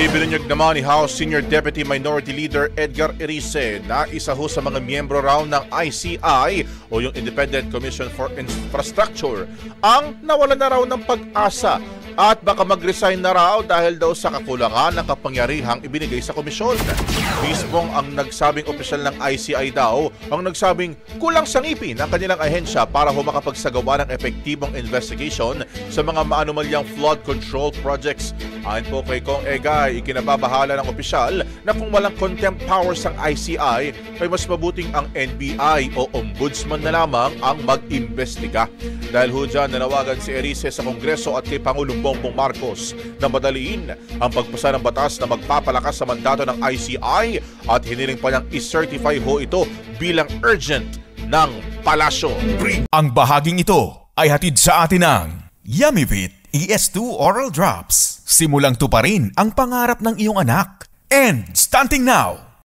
Ibinunyag naman ni House Senior Deputy Minority Leader Edgar Erice na isa ho sa mga miyembro raw ng ICI o yung Independent Commission for Infrastructure ang nawalan na raw ng pag-asa at baka mag-resign na raw dahil daw sa kakulangan ng kapangyarihang ibinigay sa komisyon. Mismong ang nagsabing opisyal ng ICI daw ang nagsabing kulang sa ngipin ang kanilang ahensya para ho makapagsagawa ng epektibong investigation sa mga maanumalyang flood control projects. Ayon po kay Kong Egay, ikinababahala ng opisyal na kung walang contempt powers ang ICI ay mas mabuting ang NBI o Ombudsman na lamang ang mag-imbestiga. Dahil ho dyan nanawagan si Erice sa Kongreso at kay Pangulong Bongbong Marcos na madaliin ang pagpasa ng batas na magpapalakas sa mandato ng ICI at hiniling pa niyang i-certify ho ito bilang urgent ng palasyo. Ang bahaging ito ay hatid sa atin ng Yummyvit ES2 Oral Drops. Simulang tuparin ang pangarap ng iyong anak. And stunting now!